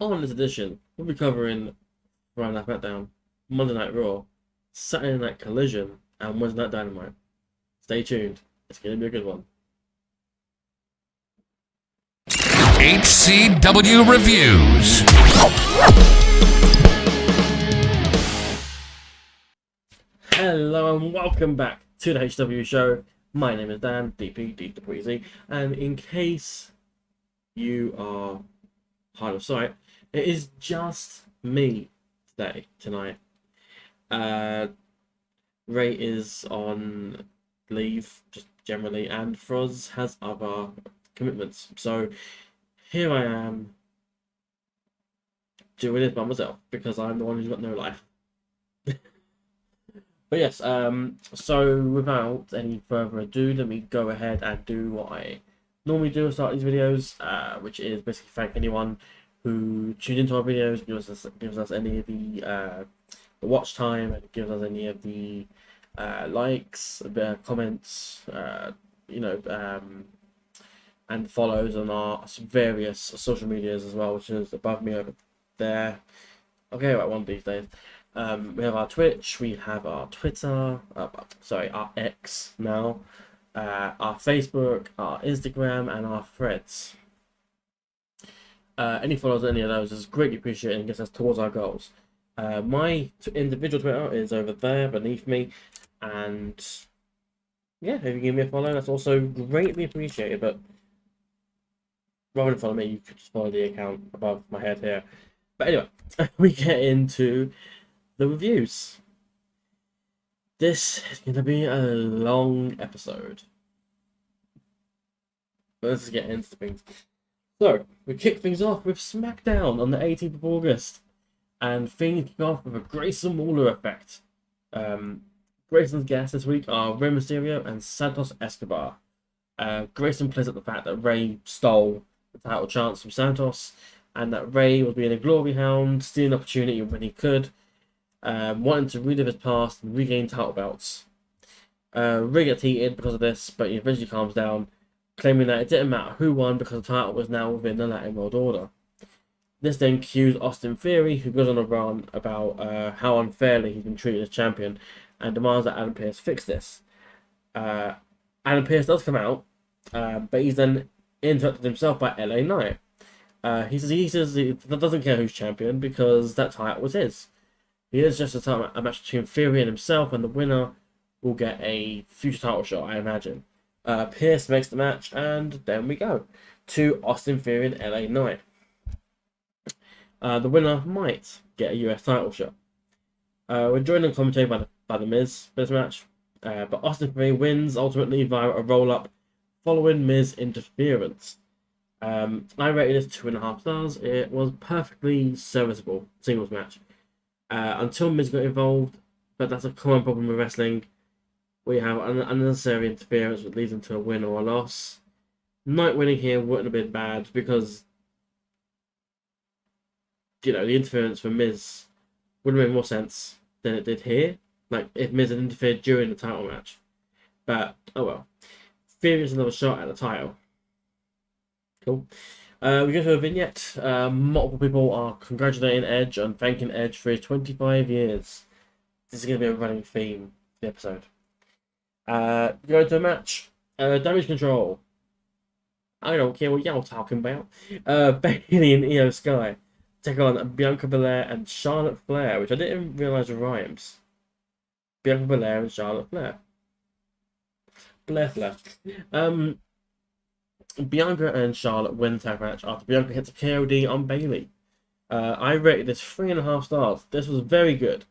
On this edition, we'll be covering Friday Night SmackDown, Monday Night Raw, Saturday Night Collision, and Wednesday Night Dynamite. Stay tuned, it's going to be a good one. HCW Reviews. Hello and welcome back to the HCW show. My name is Dan, DP, Deep the Breezy, and in case you are hard of sight, it is just me tonight. Ray is on leave, just generally, and Froz has other commitments. So here I am doing it by myself because I'm the one who's got no life. But yes, so without any further ado, let me go ahead and do what I normally do at start these videos, which is basically thank anyone who tuned into our videos, gives us any of the watch time, and gives us any of the likes, comments, and follows on our various social medias as well, which is above me over there. Okay, about one of these days. We have our Twitch, we have our Twitter, our X now, our Facebook, our Instagram, and our Threads. Any follows on any of those is greatly appreciated and gets us towards our goals. My individual Twitter is over there beneath me, and yeah, if you give me a follow, that's also greatly appreciated. But rather than follow me, you could just follow the account above my head here. But anyway, we get into the reviews. This is going to be a long episode. But let's get into things. So, we kick things off with SmackDown on the 18th of August. And things kick off with a Grayson Waller effect. Grayson's guests this week are Rey Mysterio and Santos Escobar. Grayson plays up the fact that Rey stole the title chance from Santos, and that Rey was being a glory hound, stealing opportunity when he could, wanting to relive his past and regain title belts. Rey gets heated because of this, but he eventually calms down, claiming that it didn't matter who won because the title was now within the Latin World Order. This then cues Austin Theory, who goes on a rant about how unfairly he's been treated as champion, and demands that Adam Pearce fix this. Adam Pearce does come out, but he's then interrupted himself by LA Knight. He says he doesn't care who's champion because that title was his. He is just a match between Theory and himself, and the winner will get a future title shot, I imagine. Pearce makes the match, and then we go to Austin Theory and LA Knight. The winner might get a US title shot. We're joined in commentary by the Miz for this match, but Austin Theory wins ultimately via a roll-up following Miz interference. I rated this 2.5 stars. It was perfectly serviceable singles match until Miz got involved, but that's a common problem with wrestling. We have unnecessary interference that leads into a win or a loss. Knight winning here wouldn't have been bad because, the interference for Miz would have made more sense than it did here. Like, if Miz had interfered during the title match. But, oh well. Theory is another shot at the title. Cool. We go to a vignette. Multiple people are congratulating Edge and thanking Edge for his 25 years. This is going to be a running theme for the episode. Go to a match. Damage Control. I don't care what y'all talking about. Bayley and Io Sky take on Bianca Belair and Charlotte Flair, which I didn't realise rhymes. Bianca Belair and Charlotte Flair. Flair. Bianca and Charlotte win the tag match after Bianca hits a KOD on Bayley. I rated this 3.5 stars. This was very good.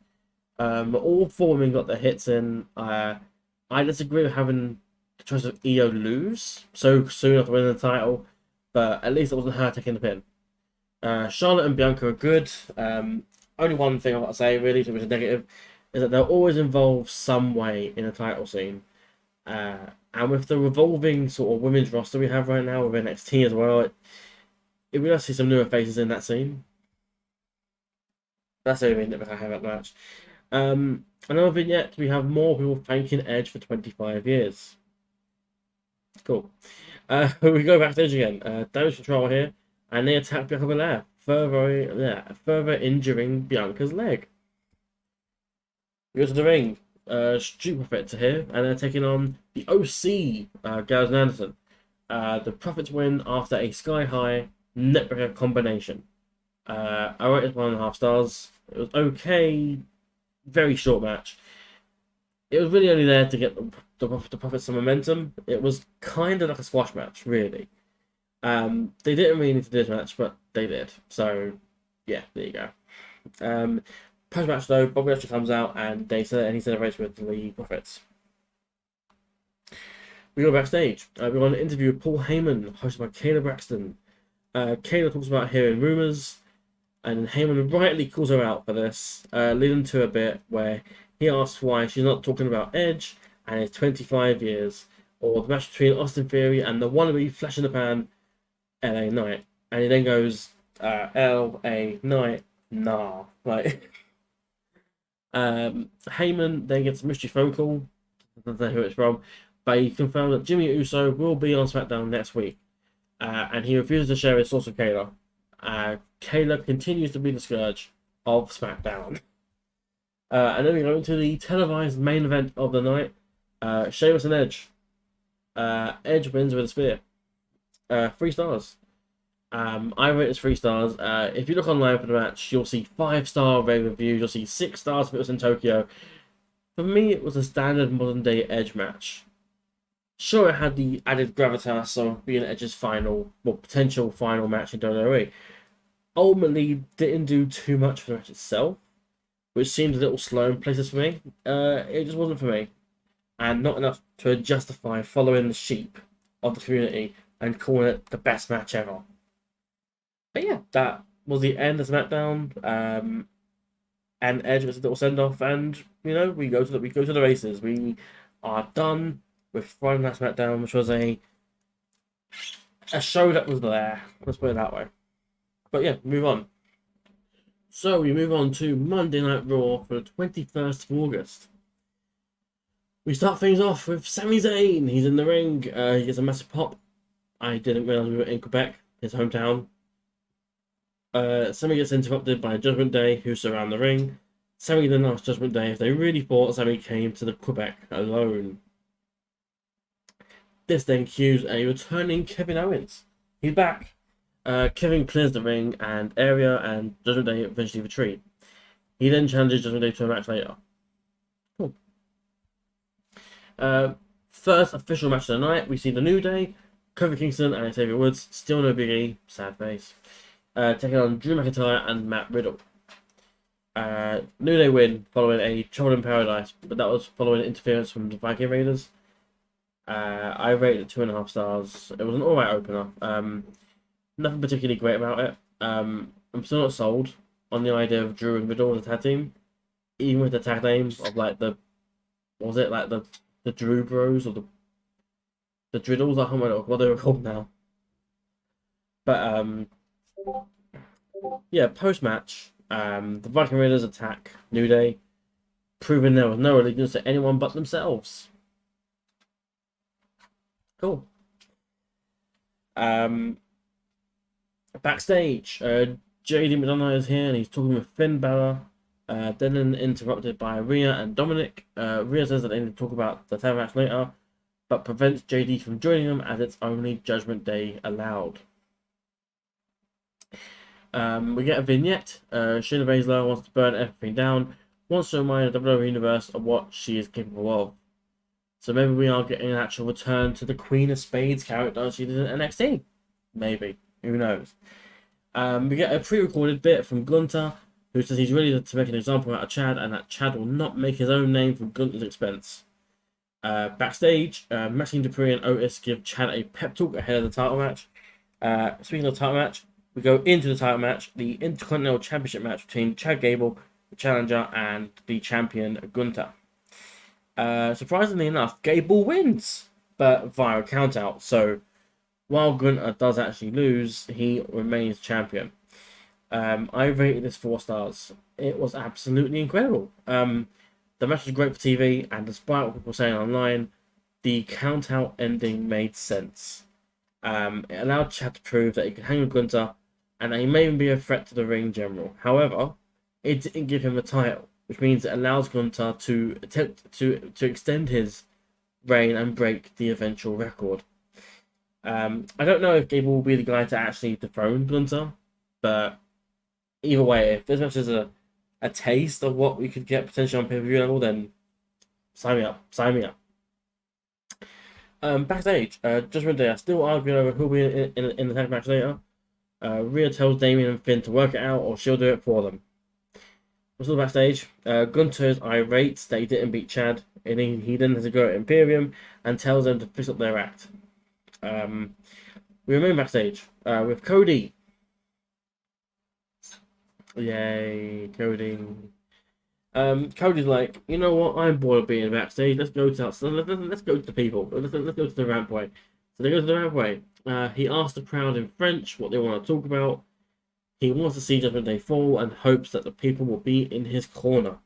All four women got their hits in. I disagree with having the choice of Io lose so soon after winning the title, but at least it wasn't her taking the pin. Charlotte and Bianca are good. Only one thing I've got to say, really, which is negative, is that they're always involved some way in a title scene. And with the revolving sort of women's roster we have right now with NXT as well, it we does see some newer faces in that scene. That's the only thing that I have at the match. Another vignette, we have more people thanking Edge for 25 years. Cool. We go backstage again. Damage Control here and they attack Bianca Belair, further injuring Bianca's leg. We go to the ring. Street Profits are here, and they're taking on the OC, Gallows and Anderson. The Profits win after a sky-high neckbreaker combination. I rated 1.5 stars. It was okay, very short match. It was really only there to get the Profits some momentum. It was kind of like a squash match, really. They didn't really need to do this match, but they did. So, yeah, there you go. Post match though, Bobby Lashley comes out and he celebrates with the Profits. We go backstage. We got an interview with Paul Heyman, hosted by Kayla Braxton. Kayla talks about hearing rumors, and Heyman rightly calls her out for this, leading to a bit where he asks why she's not talking about Edge and his 25 years, or the match between Austin Theory and the wannabe Flash in the Pan, LA Knight. And he then goes, LA Knight, nah. Like, Heyman then gets a mystery phone call, I don't know who it's from, but he confirmed that Jimmy Uso will be on SmackDown next week, and he refuses to share his source with Kayla. Kayla continues to be the scourge of SmackDown. And then we go into the televised main event of the night, Sheamus and Edge. Edge wins with a spear. 3 stars. I rate it as 3 stars. If you look online for the match, you'll see 5-star rave reviews. You'll see 6 stars if it was in Tokyo. For me, it was a standard modern day Edge match. Sure, it had the added gravitas of being Edge's potential final match in WWE. Ultimately, didn't do too much for the match itself, which seemed a little slow in places for me. It just wasn't for me, and not enough to justify following the sheep of the community and calling it the best match ever. But yeah, that was the end of SmackDown. And Edge gets a little send off, and we go to the races. We are done with Friday Night SmackDown, which was a show that was there. Let's put it that way. But yeah, move on. So we move on to Monday Night Raw for the 21st of August. We start things off with Sami Zayn. He's in the ring. He gets a massive pop. I didn't realize we were in Quebec, his hometown. Sami gets interrupted by Judgment Day, who surround the ring. Sami then asks Judgment Day if they really thought Sami came to the Quebec alone. This then cues a returning Kevin Owens. He's back. Kevin clears the ring and area, and Judgment Day eventually retreat. He then challenges Judgment Day to a match later. Cool. First official match of the night, we see the New Day, Kofi Kingston and Xavier Woods, still no biggie, sad face, taking on Drew McIntyre and Matt Riddle. New Day win following a Trouble in Paradise, but that was following interference from the Viking Raiders. I rated it 2.5 stars. It was an alright opener. Nothing particularly great about it. I'm still not sold on the idea of Drew and Riddle as a tag team, even with the tag names of the Drew Bros or the Driddles. I don't know what they were called now. But yeah, post match, the Viking Raiders attack New Day, proving there was no allegiance to anyone but themselves. Cool. Backstage, JD McDonough is here and he's talking with Finn Balor. Then interrupted by Rhea and Dominic. Rhea says that they need to talk about the tag match later, but prevents JD from joining them as it's only Judgment Day allowed. We get a vignette. Shayna Baszler wants to burn everything down, wants to remind the WWE Universe of what she is capable of. So maybe we are getting an actual return to the Queen of Spades character she did in NXT. Maybe. Who knows? We get a pre-recorded bit from Gunther, who says he's ready to make an example out of Chad, and that Chad will not make his own name from Gunther's expense. Backstage, Maxine Dupree and Otis give Chad a pep talk ahead of the title match. Speaking of the title match, we go into the title match, the Intercontinental Championship match between Chad Gable, the challenger, and the champion Gunther. Surprisingly enough, Gable wins, but via a countout. So while Gunther does actually lose, he remains champion. I rated this 4 stars. It was absolutely incredible. The match was great for TV, and despite what people are saying online, the countout ending made sense. It allowed Chad to prove that he could hang with Gunther and that he may even be a threat to the ring in general. However, it didn't give him a title, which means it allows Gunther to attempt to extend his reign and break the eventual record. I don't know if Gable will be the guy to actually dethrone Gunther, but either way, if this match is a taste of what we could get potentially on pay-per-view level, then sign me up. Sign me up. Backstage, Judgment Day are still arguing over who'll be in the tag match later. Rhea tells Damien and Finn to work it out, or she'll do it for them. We're still backstage. Gunther is irate that he didn't beat Chad, and he then has to go at Imperium and tells them to fix up their act. We remain backstage with Cody. Yay, Cody. Cody's like, you know what? I'm bored of being backstage. Let's go to let's go to the people. Let's go to the rampway. So they go to the rampway. He asks the crowd in French what they want to talk about. He wants to see Judgment Day fall and hopes that the people will be in his corner.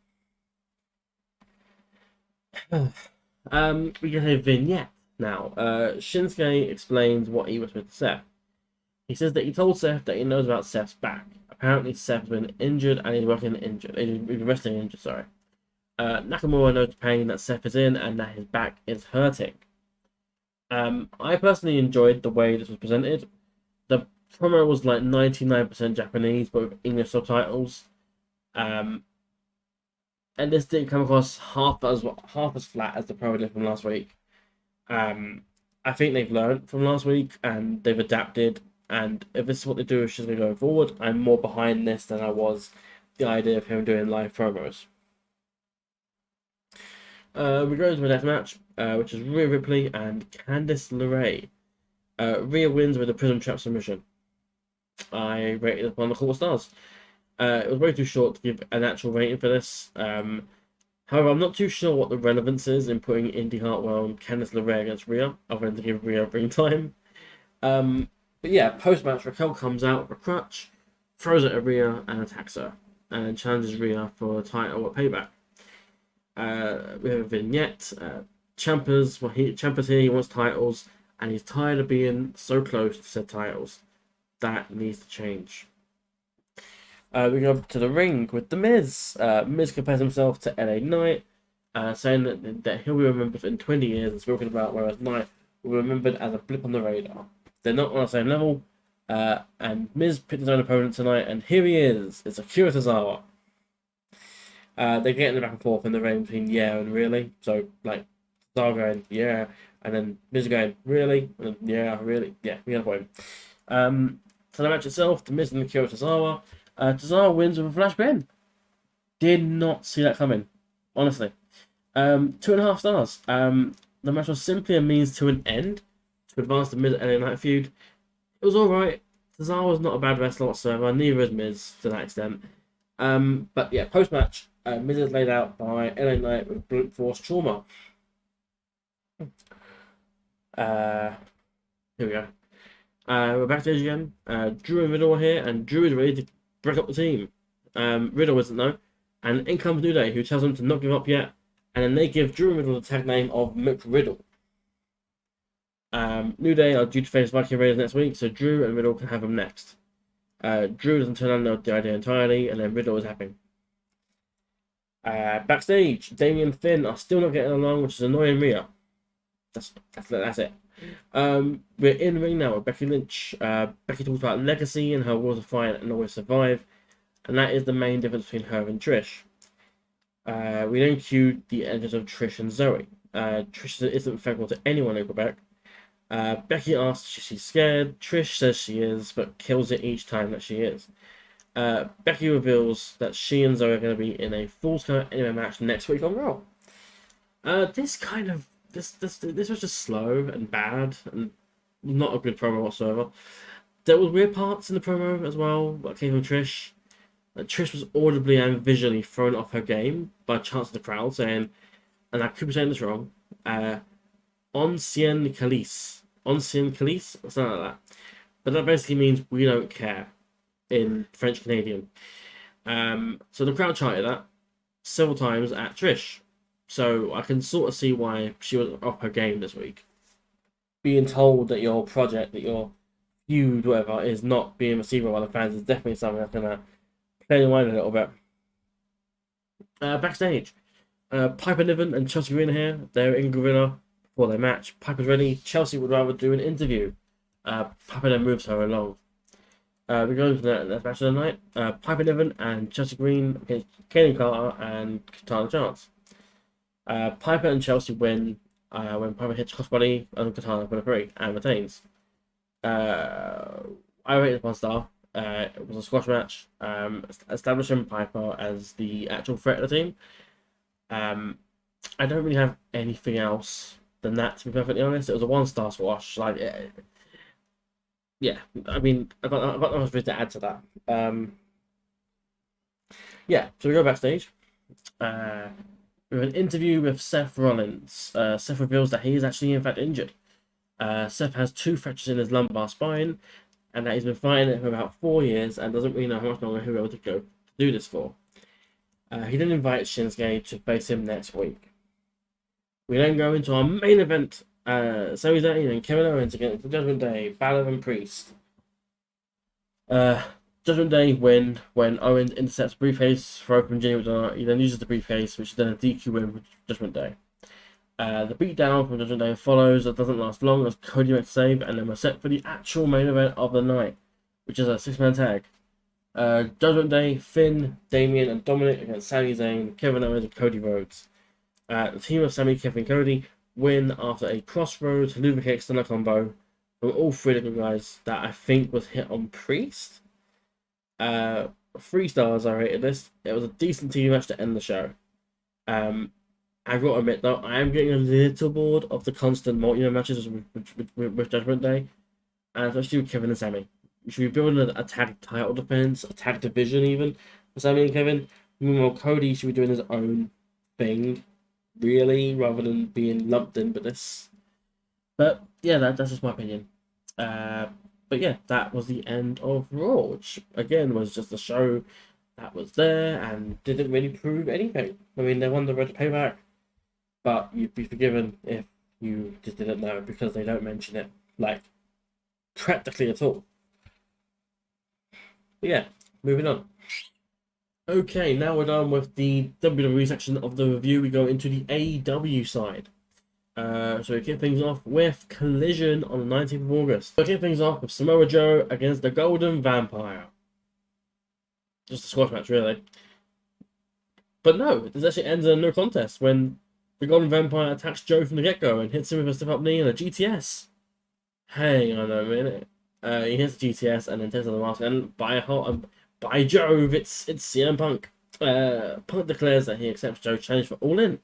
We get a vignette now. Shinsuke explains what he was with Seth. He says that he told Seth that he knows about Seth's back. Apparently, Seth's been injured and he's working injured. He's been wrestling injured, sorry. Nakamura knows the pain that Seth is in and that his back is hurting. I personally enjoyed the way this was presented. The promo was like 99% Japanese, but with English subtitles. And this didn't come across half as flat as the promo did from last week. I think they've learned from last week and they've adapted. And if this is what they do with Shinsuke going forward, I'm more behind this than I was the idea of him doing live promos. We go into the next match, which is Rhea Ripley and Candice LeRae. Rhea wins with a Prism Trap submission. I rated it 1 of the 4 stars. It was way too short to give an actual rating for this. However, I'm not too sure what the relevance is in putting Indy Hartwell and Candice LeRae against Rhea, other than to give Rhea ring time. But yeah, post-match, Raquel comes out with a crutch, throws it at Rhea and attacks her, and challenges Rhea for a title at Payback. We have a vignette. Ciampa's here, he wants titles, and he's tired of being so close to said titles. That needs to change. We go up to the ring with The Miz. Miz compares himself to LA Knight, saying that he'll be remembered in 20 years and spoken about, whereas Knight will be remembered as a blip on the radar. They're not on the same level, and Miz picked his own opponent tonight, and here he is. It's Akira Tozawa. They're getting back and forth in the ring between yeah and really. So, like, Tozawa going, yeah, and then Miz going, really? And then, yeah, really? Yeah, we got a point. So the match itself, The Miz and Akira Tozawa. Tozawa wins with a flash pin. Did not see that coming, honestly. 2.5 stars. The match was simply a means to an end to advance the Miz and LA Knight feud. It was alright. Tozawa's not a bad wrestler whatsoever, neither is Miz to that extent. But yeah, post match, Miz is laid out by LA Knight with brute force trauma. Here we go. We're backstage again. Drew and Riddle are here, and Drew is ready to break up the team. Riddle isn't though, and in comes New Day, who tells them to not give up yet, and then they give Drew and Riddle the tag name of McRiddle. New Day are due to face Viking Raiders next week, so Drew and Riddle can have them next. Drew doesn't turn on the idea entirely, and then Riddle is happy. Backstage, Damien and Finn are still not getting along, which is annoying Rhea. That's it. We're in the ring now with Becky Lynch. Becky talks about legacy and her will to fight and always survive, and that is the main difference between her and Trish. We then cue the entrance of Trish and Zoe. Trish isn't favorable to anyone in Quebec. Becky asks if she's scared. Trish says she is, but kills it each time that she is. Becky reveals that she and Zoe are going to be in a Falls Count Anywhere match next week on Raw. This was just slow and bad and not a good promo whatsoever. There was weird parts in the promo as well that came from Trish. Trish was audibly and visually thrown off her game by chants of the crowd saying, and I could be saying this wrong, Ancien Calice, or something like that. But that basically means we don't care in French Canadian. So the crowd chanted that several times at Trish. So I can sort of see why she was off her game this week. Being told that your project, that your feud, whatever, is not being received by the fans is definitely something that's going to play your mind a little bit. Backstage, Piper Niven and Chelsea Green here. They're in Gorilla before their match. Piper's ready. Chelsea would rather do an interview. Piper then moves her along. We go into the match of the night. Piper Niven and Chelsea Green against Kaden Carter and Katana Chance. Piper and Chelsea win when Piper hits crossbody and Katana for the 3 and retains. I rated it 1 star. It was a squash match, establishing Piper as the actual threat of the team. I don't really have anything else than that, to be perfectly honest. It was a 1-star squash. Yeah, I mean, I got not much to add to that. Yeah, so we go backstage. We have an interview with Seth Rollins. Seth reveals that he is actually, in fact, injured. Seth has 2 fractures in his lumbar spine, and that he's been fighting it for about 4 years and doesn't really know how much longer he'll be able to go to do this for. He then invites Shinsuke to face him next week. We then go into our main event. Sami Zayn and Kevin Owens against the Judgment Day, Balor and Priest. Judgment Day win when Owens intercepts the briefcase throw from Jimmy McDonough. He then uses the briefcase, which is then a DQ win for Judgment Day. The beatdown from Judgment Day follows. That doesn't last long as Cody makes a save, and then we're set for the actual main event of the night, which is a 6-man tag. Judgment Day, Finn, Damian, and Dominic against Sami Zayn, Kevin Owens, and Cody Rhodes. The team of Sami, Kevin, and Cody win after a crossroads lubricate stunner combo from all 3 different guys that I think was hit on Priest. 3 stars I rated this. It was a decent TV match to end the show. I've got to admit though, I am getting a little bored of the constant multi-man matches with Judgment Day, and especially with Kevin and Sami. You should be building a tag title defense, a tag division even for Sami and Kevin. Meanwhile, Cody should be doing his own thing, really, rather than being lumped in with this. But yeah, that's just my opinion. But yeah, that was the end of Raw, which again was just a show that was there and didn't really prove anything. I mean, they won the road to payback, but you'd be forgiven if you just didn't know because they don't mention it like practically at all. But yeah, moving on. Okay, now we're done with the WWE section of the review. We go into the AEW side. So we kick things off with Collision on the 19th of August. We kick things off with Samoa Joe against the Golden Vampire. Just a squash match, really. But no, this actually ends in a no contest when the Golden Vampire attacks Joe from the get-go and hits him with a step-up knee and a GTS. Hang on a minute. He hits the GTS and then takes on the mask, and by Jove, it's CM Punk. Punk declares that he accepts Joe's challenge for All In.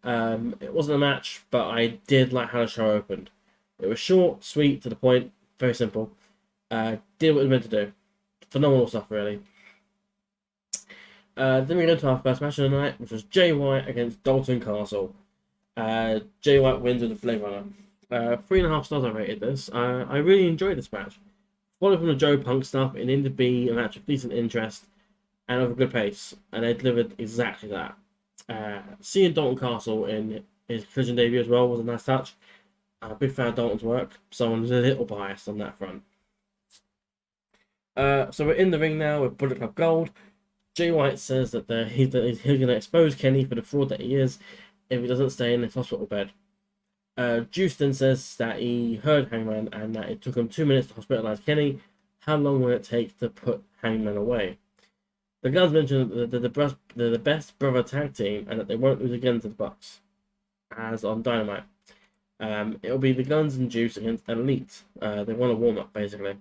It wasn't a match, but I did like how the show opened. It was short, sweet, to the point, very simple. Did what it was meant to do. Phenomenal stuff, really. Then we get into our first match of the night, which was Jay White against Dalton Castle. Jay White wins with a Blade Runner. 3.5 stars I rated this. I really enjoyed this match. Followed from the Joe Punk stuff, it needed to be a match of decent interest and of a good pace, and they delivered exactly that. Seeing Dalton Castle in his Collision debut as well was a nice touch. I'm a big fan of Dalton's work, so I'm a little biased on that front. So we're in the ring now with Bullet Club Gold. Jay White says that he's going to expose Kenny for the fraud that he is if he doesn't stay in his hospital bed. Juice then says that he heard Hangman and that it took him 2 minutes to hospitalize Kenny. How long will it take to put Hangman away? The Guns mentioned that they're the best brother tag team and that they won't lose again to the Bucks, as on Dynamite. It'll be the Guns and Juice against Elite. They want a warm-up, basically.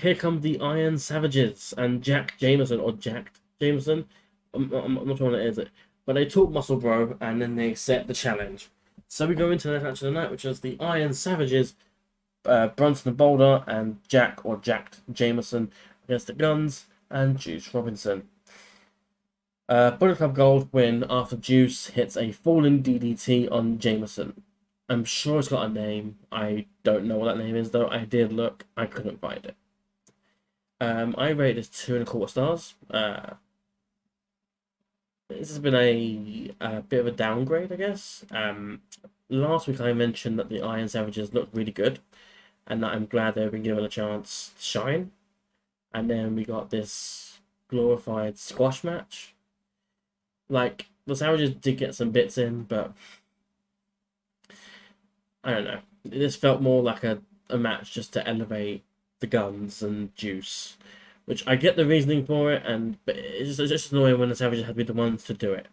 Here come the Iron Savages and Jacked Jameson. I'm not sure what it is, but they talk muscle bro and then they accept the challenge. So we go into the match of the night, which was the Iron Savages, Brunson and Boulder, and Jacked Jameson against the Guns and Juice Robinson. Bullet Club Gold win after Juice hits a falling DDT on Jameson. I'm sure it's got a name. I don't know what that name is though. I did look. I couldn't find it. I rated this 2.25 stars. This has been a bit of a downgrade, I guess. last week I mentioned that the Iron Savages looked really good, and that I'm glad they've been given a chance to shine. And then we got this glorified squash match. Like, the Savages did get some bits in, but I don't know. This felt more like a match just to elevate the Guns and Juice, which I get the reasoning for it, but it's just annoying when the Savages have to be the ones to do it.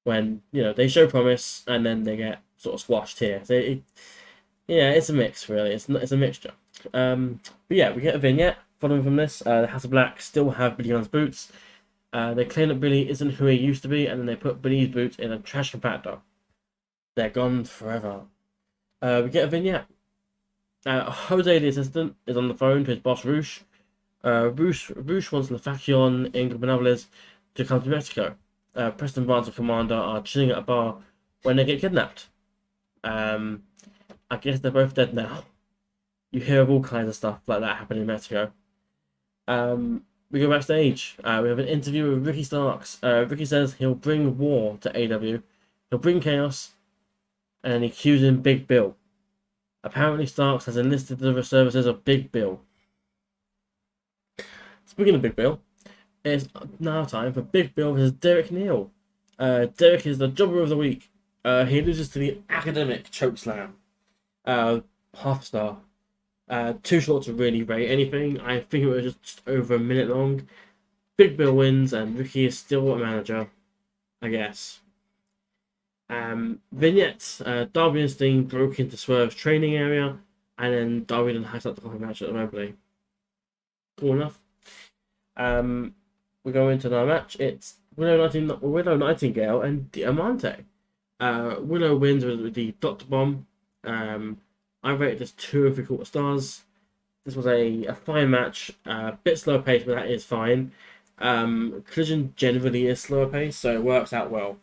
When, they show promise and then they get sort of squashed here. So, it's a mix, really. It's a mixture. But yeah, we get a vignette following from this. The House of Black still have Billy Gunn's boots. They claim that Billy isn't who he used to be, and then they put Billy's boots in a trash compactor. They're gone forever. We get a vignette. Jose, the assistant, is on the phone to his boss, Roosh. Roosh wants Lefakion, Ingrid Benavides to come to Mexico. Preston Barnes and Commander are chilling at a bar when they get kidnapped. I guess they're both dead now. You hear of all kinds of stuff like that happening in Mexico. We go backstage. We have an interview with Ricky Starks. Ricky says he'll bring war to AEW. He'll bring chaos. And he cues in Big Bill. Apparently Starks has enlisted the services of Big Bill. Speaking of Big Bill, it's now time for Big Bill versus Derek Neal. Derek is the jobber of the week. He loses to the academic chokeslam. Half a star. Too short to really rate anything. I think it was just over a minute long. Big Bill wins, and Ricky is still a manager, I guess. Vignettes. Darby and Sting broke into Swerve's training area, and then Darby then has up the coffee match at the Wembley. Cool enough. We go into the match. It's Willow Nightingale and Diamante. Willow wins with the Dr. Bomb. I rated this 2 of 3/4 stars. This was a fine match. A bit slower paced, but that is fine. Collision generally is slower paced, so it works out well.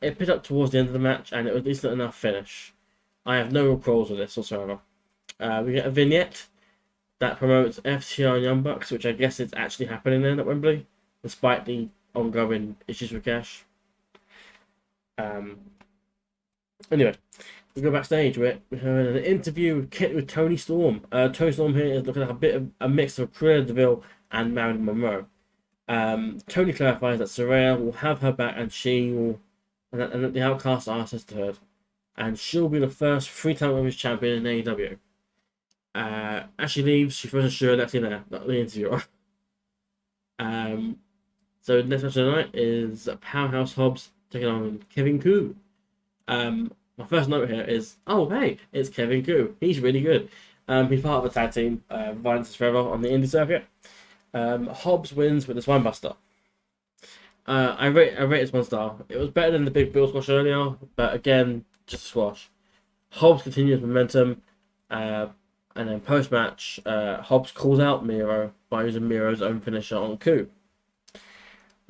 It picked up towards the end of the match, and it was a decent enough finish. I have no quarrels with this whatsoever. We get a vignette that promotes FTR and Young Bucks, which I guess is actually happening then at Wembley, despite the ongoing issues with Cash. Anyway, we go backstage. We have an interview with Tony Storm. Tony Storm here is looking like a bit of a mix of Cruella DeVille and Marilyn Monroe. Tony clarifies that Saraya will have her back, and and that the Outcasts are sisterhood, and she'll be the first 3-time women's champion in AEW. As she leaves, she throws a shirt actually there, not the interviewer. So the next match of the night is Powerhouse Hobbs taking on Kevin Koo. My first note here is, oh hey, it's Kevin Koo. He's really good. He's part of the tag team, Violence is Forever, on the indie circuit. Hobbs wins with the Spinebuster. I rate it 1 star. It was better than the Big Bill squash earlier, but again, just a squash. Hobbs continues momentum, and then post-match, Hobbs calls out Miro by using Miro's own finisher on Koo.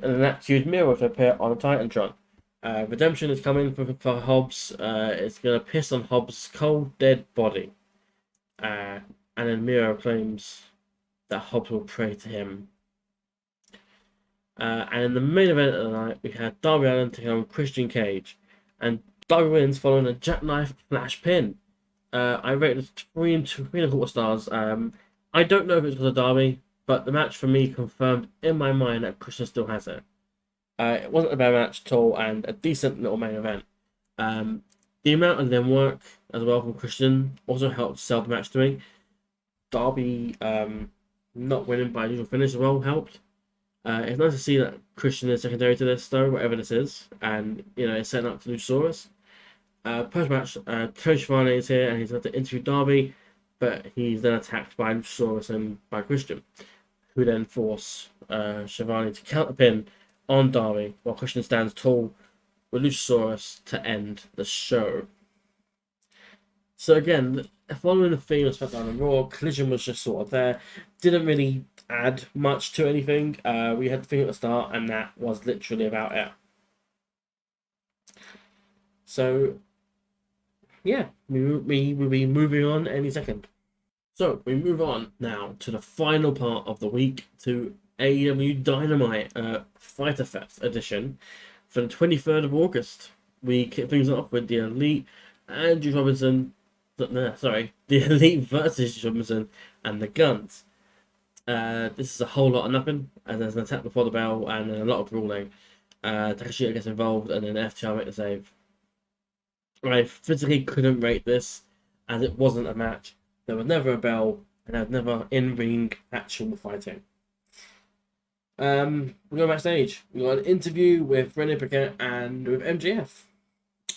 And then that cues Miro to appear on a Titantron. Redemption is coming for Hobbs. It's going to piss on Hobbs' cold, dead body. And then Miro claims that Hobbs will pray to him. And in the main event of the night, we had Darby Allin taking on Christian Cage. And Darby wins following a jackknife flash pin. I rated it 3 3/4 stars. I don't know if it's because of Darby, but the match for me confirmed in my mind that Christian still has it. It wasn't a bad match at all, and a decent little main event. The amount of them work as well from Christian also helped sell the match to me. Darby not winning by usual finish as well helped. It's nice to see that Christian is secondary to this, though, whatever this is, and it's setting up to Luchasaurus. Post-match, Tony Schiavone is here, and he's got to interview Darby, but he's then attacked by Luchasaurus and by Christian, who then force Schiavone to counterpin on Darby, while Christian stands tall with Luchasaurus to end the show. So again, following the theme of SmackDown and Raw, Collision was just sort of there. Didn't really add much to anything. We had the thing at the start, and that was literally about it. So, yeah, we will be moving on any second. So, we move on now to the final part of the week, to AEW Dynamite Fighter Fest edition for the 23rd of August. we kick things off with the Elite and Juice Robinson. The Elite versus Robinson and the Guns. This is a whole lot of nothing, and there's an attack before the bell and then a lot of brawling. Takashita gets involved, and then FTR make the save. I physically couldn't rate this, as it wasn't a match. There was never a bell, and there was never in-ring actual fighting. We go backstage. We got an interview with Renee Paquette and with MJF.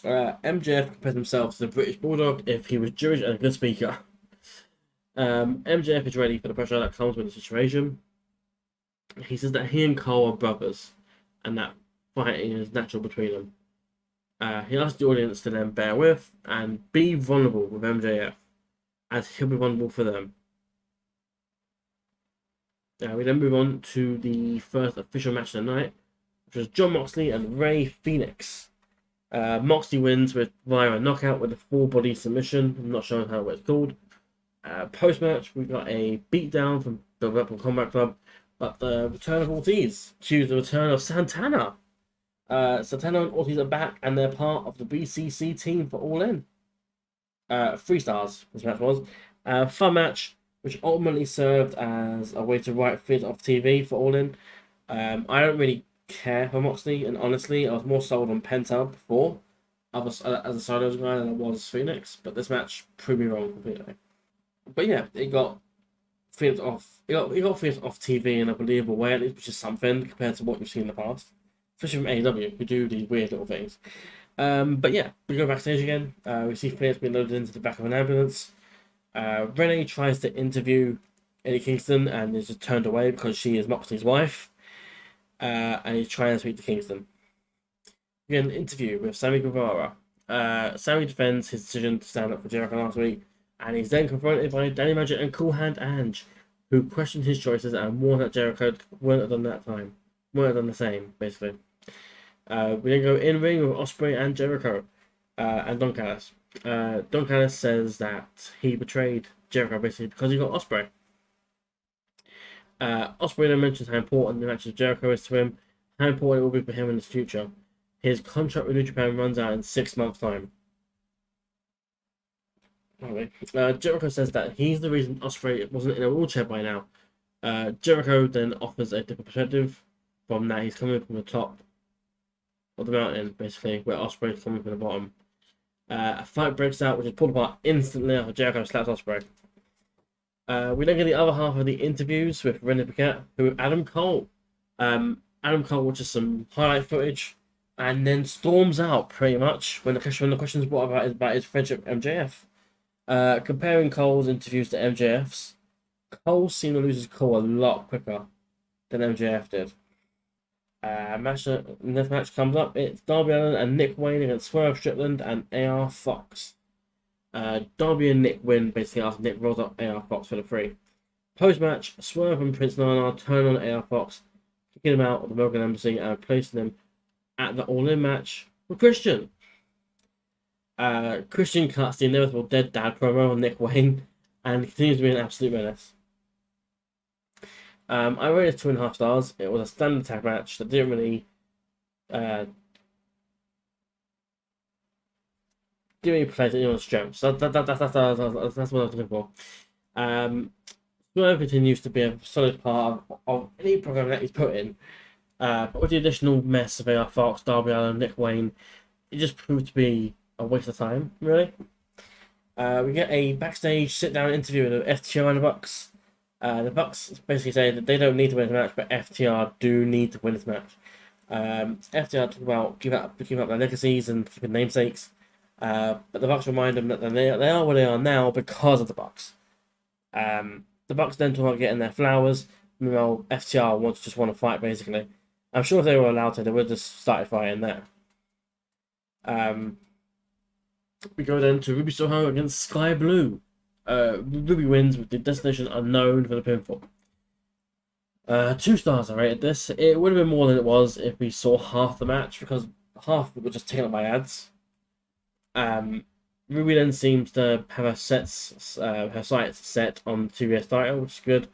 MJF compares himself to the British Bulldog if he was Jewish and a good speaker. MJF is ready for the pressure that comes with the situation. He says that he and Cole are brothers, and that fighting is natural between them. He asks the audience to then bear with and be vulnerable with MJF, as he'll be vulnerable for them. We then move on to the first official match of the night, which was Jon Moxley and Rey Fenix. Moxley wins via a knockout with a full body submission. I'm not sure how it's called. Post match, we got a beatdown from the Rebel Combat Club, but the return of Ortiz cues the return of Santana. Santana and Ortiz are back, and they're part of the BCC team for All In. 3 stars, this match was. Fun match, which ultimately served as a way to write things off TV for All In. I don't really care for Moxley, and honestly, I was more sold on Penta before as a Silos guy than I was Phoenix, but this match proved me wrong completely. But yeah, it got Phoenix off. It got Phoenix off TV in a believable way, at least, which is something compared to what you've seen in the past, especially from AEW, who do these weird little things. But yeah, we go backstage again. We see Phoenix being loaded into the back of an ambulance. Renee tries to interview Eddie Kingston and is just turned away because she is Moxley's wife. And he's trying to speak to Kingston. We get an interview with Sammy Guevara. Sammy defends his decision to stand up for Jericho last week, and he's then confronted by Danny Magic and Cool Hand Ange, who questioned his choices and warned that Jericho wouldn't have done the same, basically. We then go in ring with Ospreay and Jericho and Don Callis. Don Callis says that he betrayed Jericho basically because he got Ospreay. Ospreay then mentions how important the match with Jericho is to him, how important it will be for him in the future. His contract with New Japan runs out in 6 months' time. Anyway, Jericho says that he's the reason Ospreay wasn't in a wheelchair by now. Jericho then offers a different perspective from that he's coming from the top of the mountain, basically, where Ospreay is coming from the bottom. A fight breaks out, which is pulled apart instantly after Jericho slaps Ospreay. We then get the other half of the interviews with Renee Paquette, with Adam Cole. Adam Cole watches some highlight footage and then storms out pretty much when the question's brought about his friendship with MJF. Comparing Cole's interviews to MJF's, Cole seemed to lose his cool a lot quicker than MJF did. This match comes up. It's Darby Allin and Nick Wayne against Swerve Strickland and AR Fox. Darby and Nick win basically after Nick rolls up AR Fox for the free. Post match, Swerve and Prince Nana turn on AR Fox, kicking him out of the American Embassy and placing him at the All In match with Christian. Christian cuts the inevitable dead dad promo on Nick Wayne and continues to be an absolute menace. I rated 2.5 stars. It was a standard tag match that didn't really play to anyone's strengths. That's what I was looking for. Swerve continues to be a solid part of any program that he's put in. But with the additional mess of AR Fox, Darby Allin, Nick Wayne, it just proved to be a waste of time, really. We get a backstage sit-down interview with FTR and the Bucks. The Bucks basically say that they don't need to win the match, but FTR do need to win this match. FTR talk about giving up their legacies and keeping namesakes, but the Bucks remind them that they are where they are now because of the Bucks. The Bucks then talk about getting their flowers. Meanwhile, FTR want to fight, basically. I'm sure if they were allowed to, they would have just started fighting there. We go then to Ruby Soho against Sky Blue. Ruby wins with the Destination Unknown for the pinfall. 2 stars I rated this. It would have been more than it was if we saw half the match, because half of it was just taken up by ads. Ruby then seems to have her sights set on the TBS title, which is good.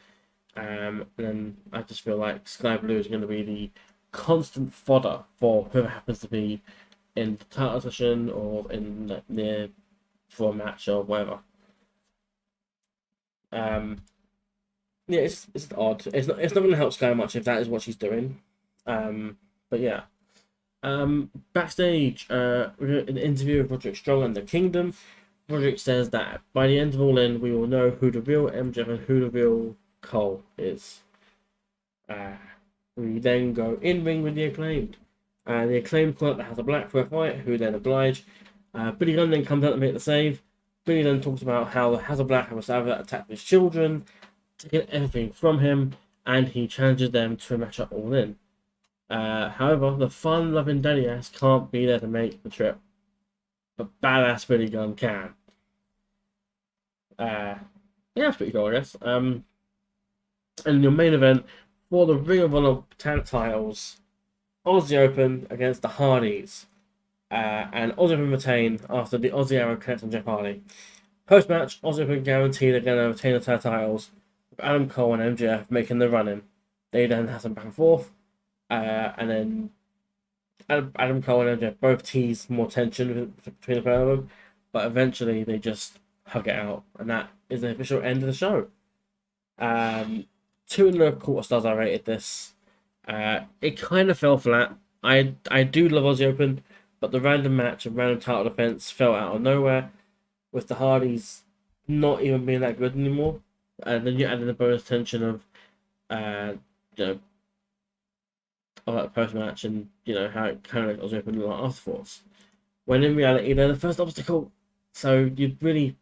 And then I just feel like Sky Blue is going to be the constant fodder for whoever happens to be in the title session or in the for a match or whatever. Yeah, it's odd. It's not going to help Sky much if that is what she's doing. But yeah. Backstage, we got an interview with Roderick Strong and the Kingdom. Roderick says that by the end of All In, we will know who the real MJF and who the real Cole is. We then go in ring with the Acclaimed. The Acclaimed call up the House of Black for a fight, who then oblige. Billy Gunn then comes out to make the save. Billy then talks about how the House of Black have a savage attacked his children, taking everything from him, and he challenges them to a match at All In. However, the fun-loving Daddy Ass can't be there to make the trip, but badass Billy Gunn can. Yeah, that's pretty cool, I guess. And your main event for the Ring of Honor tag titles, Aussie Open against the Hardys, and Aussie Open retain after the Aussie Arrow connects on Jeff Hardy. Post-match, Aussie Open guarantee they're going to retain the tag titles, with Adam Cole and MJF making the run-in. They then have some back and forth. And then Adam Cole and MJF both tease more tension between the pair of them, but eventually they just hug it out, and that is the official end of the show. 2.25 stars I rated this. It kind of fell flat. I do love Aussie Open, but the random match and random title defense fell out of nowhere, with the Hardys not even being that good anymore. And then you add in the bonus tension of, of that post match, and how it kind of was open a lot afterwards. When in reality, they're the first obstacle, so you really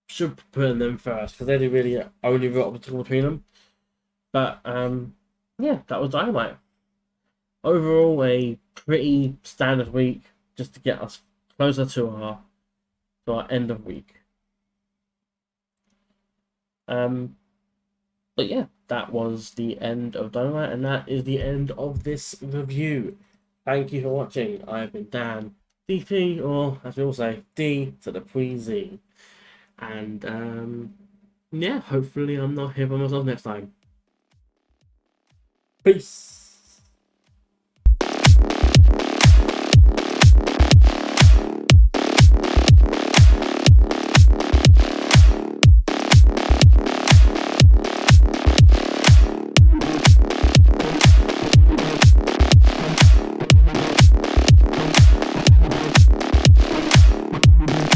should put them first because they're the really only real obstacle between them. But yeah, that was Dynamite. Overall, a pretty standard week just to get us closer to our end of week. But yeah, that was the end of Dynamite, and that is the end of this review. Thank you for watching. I've been Dan, DP, or as we all say, D to the pre-Z. And yeah, hopefully I'm not here by myself next time. Peace.